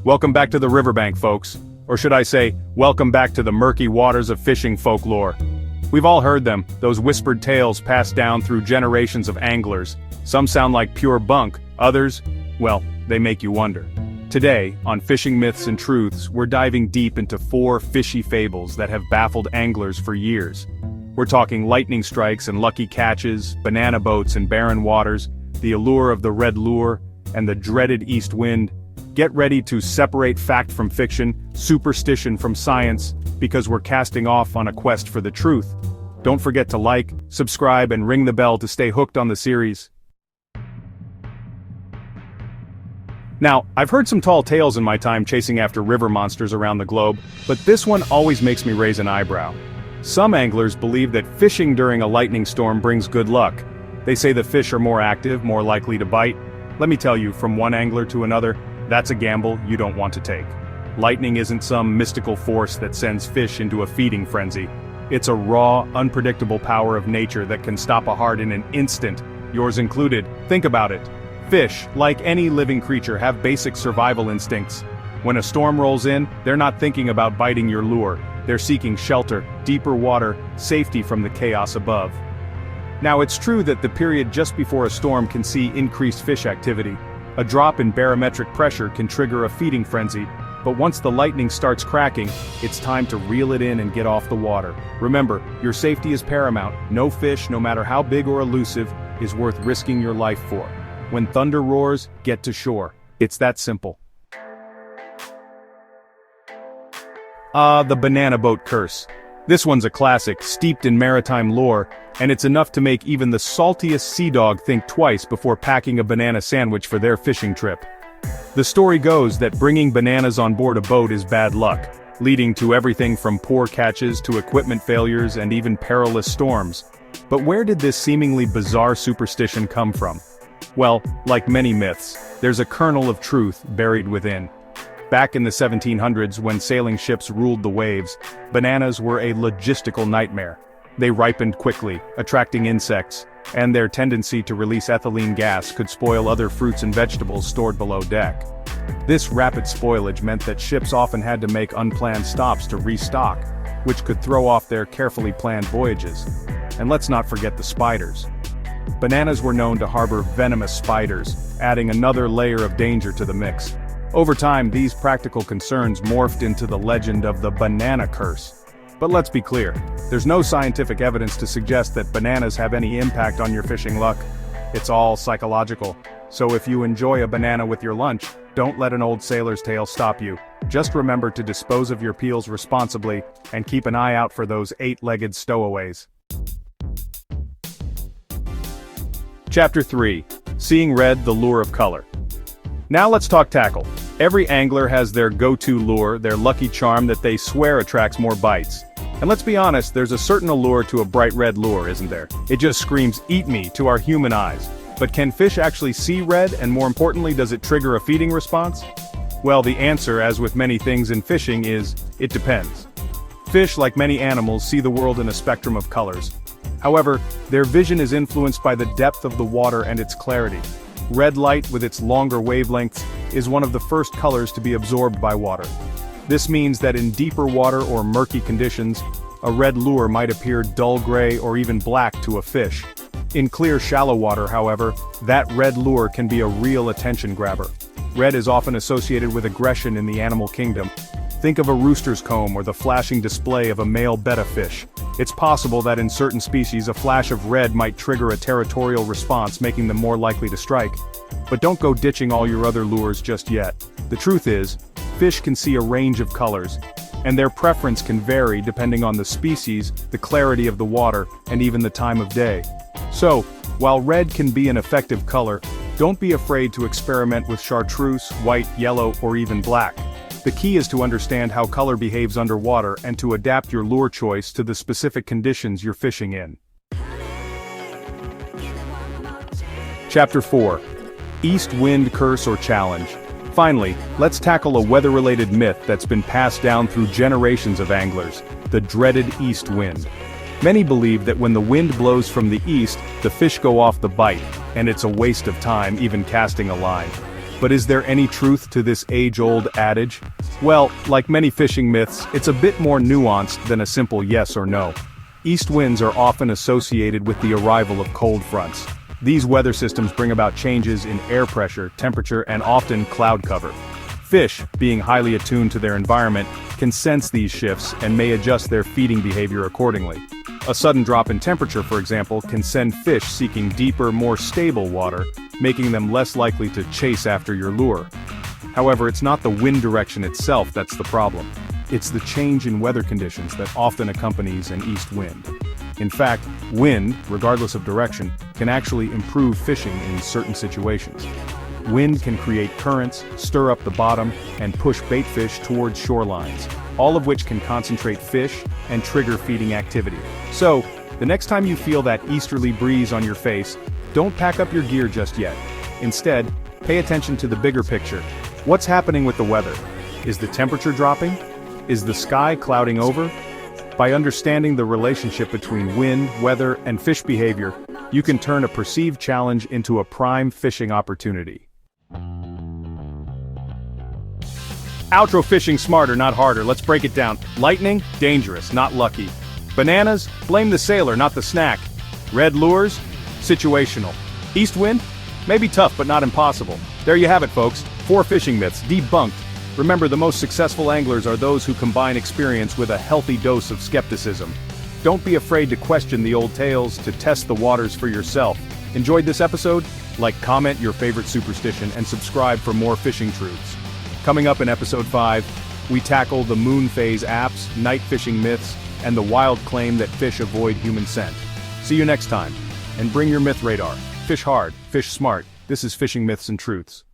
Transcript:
Welcome back to the riverbank, folks. Or should I say, welcome back to the murky waters of fishing folklore. We've all heard them, those whispered tales passed down through generations of anglers. Some sound like pure bunk, others, well, they make you wonder. Today, on Fishing Myths and Truths, we're diving deep into 4 fishy fables that have baffled anglers for years. We're talking lightning strikes and lucky catches, banana boats in barren waters, the allure of the red lure, and the dreaded east wind. Get ready to separate fact from fiction, superstition from science, because we're casting off on a quest for the truth. Don't forget to like, subscribe, and ring the bell to stay hooked on the series. Now, I've heard some tall tales in my time chasing after river monsters around the globe, but this one always makes me raise an eyebrow. Some anglers believe that fishing during a lightning storm brings good luck. They say the fish are more active, more likely to bite. Let me tell you, from one angler to another, that's a gamble you don't want to take. Lightning isn't some mystical force that sends fish into a feeding frenzy. It's a raw, unpredictable power of nature that can stop a heart in an instant, yours included. Think about it. Fish, like any living creature, have basic survival instincts. When a storm rolls in, they're not thinking about biting your lure. They're seeking shelter, deeper water, safety from the chaos above. Now, it's true that the period just before a storm can see increased fish activity. A drop in barometric pressure can trigger a feeding frenzy, but once the lightning starts cracking, it's time to reel it in and get off the water. Remember, your safety is paramount. No fish, no matter how big or elusive, is worth risking your life for. When thunder roars, get to shore. It's that simple. The banana boat curse. This one's a classic, steeped in maritime lore, and it's enough to make even the saltiest sea dog think twice before packing a banana sandwich for their fishing trip. The story goes that bringing bananas on board a boat is bad luck, leading to everything from poor catches to equipment failures and even perilous storms. But where did this seemingly bizarre superstition come from? Well, like many myths, there's a kernel of truth buried within. Back in the 1700s, when sailing ships ruled the waves, bananas were a logistical nightmare. They ripened quickly, attracting insects, and their tendency to release ethylene gas could spoil other fruits and vegetables stored below deck. This rapid spoilage meant that ships often had to make unplanned stops to restock, which could throw off their carefully planned voyages. And let's not forget the spiders. Bananas were known to harbor venomous spiders, adding another layer of danger to the mix. Over time, these practical concerns morphed into the legend of the banana curse. But let's be clear, there's no scientific evidence to suggest that bananas have any impact on your fishing luck. It's all psychological. So if you enjoy a banana with your lunch, don't let an old sailor's tale stop you. Just remember to dispose of your peels responsibly, and keep an eye out for those 8-legged stowaways. Chapter 3. Seeing Red, the Lure of Color. Now let's talk tackle. Every angler has their go-to lure, their lucky charm that they swear attracts more bites. And let's be honest, there's a certain allure to a bright red lure, isn't there? It just screams, "Eat me," to our human eyes. But can fish actually see red, and more importantly, does it trigger a feeding response? Well, the answer, as with many things in fishing, is, it depends. Fish, like many animals, see the world in a spectrum of colors. However, their vision is influenced by the depth of the water and its clarity. Red light, with its longer wavelengths, is one of the first colors to be absorbed by water. This means that in deeper water or murky conditions, a red lure might appear dull gray or even black to a fish. In clear, shallow water, however, that red lure can be a real attention grabber. Red is often associated with aggression in the animal kingdom. Think of a rooster's comb or the flashing display of a male betta fish. It's possible that in certain species a flash of red might trigger a territorial response, making them more likely to strike. But don't go ditching all your other lures just yet. The truth is, fish can see a range of colors, and their preference can vary depending on the species, the clarity of the water, and even the time of day. So, while red can be an effective color, don't be afraid to experiment with chartreuse, white, yellow, or even black. The key is to understand how color behaves underwater and to adapt your lure choice to the specific conditions you're fishing in. Chapter 4. East Wind Curse or Challenge. Finally, let's tackle a weather-related myth that's been passed down through generations of anglers, the dreaded east wind. Many believe that when the wind blows from the east, the fish go off the bite, and it's a waste of time even casting a line. But is there any truth to this age-old adage? Well, like many fishing myths, it's a bit more nuanced than a simple yes or no. East winds are often associated with the arrival of cold fronts. These weather systems bring about changes in air pressure, temperature, and often cloud cover. Fish, being highly attuned to their environment, can sense these shifts and may adjust their feeding behavior accordingly. A sudden drop in temperature, for example, can send fish seeking deeper, more stable water, making them less likely to chase after your lure. However, it's not the wind direction itself that's the problem. It's the change in weather conditions that often accompanies an east wind. In fact, wind, regardless of direction, can actually improve fishing in certain situations. Wind can create currents, stir up the bottom, and push bait fish towards shorelines, all of which can concentrate fish and trigger feeding activity. So, the next time you feel that easterly breeze on your face, don't pack up your gear just yet. Instead, pay attention to the bigger picture. What's happening with the weather? Is the temperature dropping? Is the sky clouding over? By understanding the relationship between wind, weather, and fish behavior, you can turn a perceived challenge into a prime fishing opportunity. Outro: fishing smarter, not harder. Let's break it down. Lightning? Dangerous, not lucky. Bananas? Blame the sailor, not the snack. Red lures? Situational. East wind? Maybe tough, but not impossible. There you have it, folks. 4 fishing myths debunked. Remember, the most successful anglers are those who combine experience with a healthy dose of skepticism. Don't be afraid to question the old tales, to test the waters for yourself. Enjoyed this episode? Like, comment your favorite superstition, and subscribe for more fishing truths. Coming up in episode 5, we tackle the moon phase apps, night fishing myths, and the wild claim that fish avoid human scent. See you next time, and bring your myth radar. Fish hard, fish smart. This is Fishing Myths and Truths.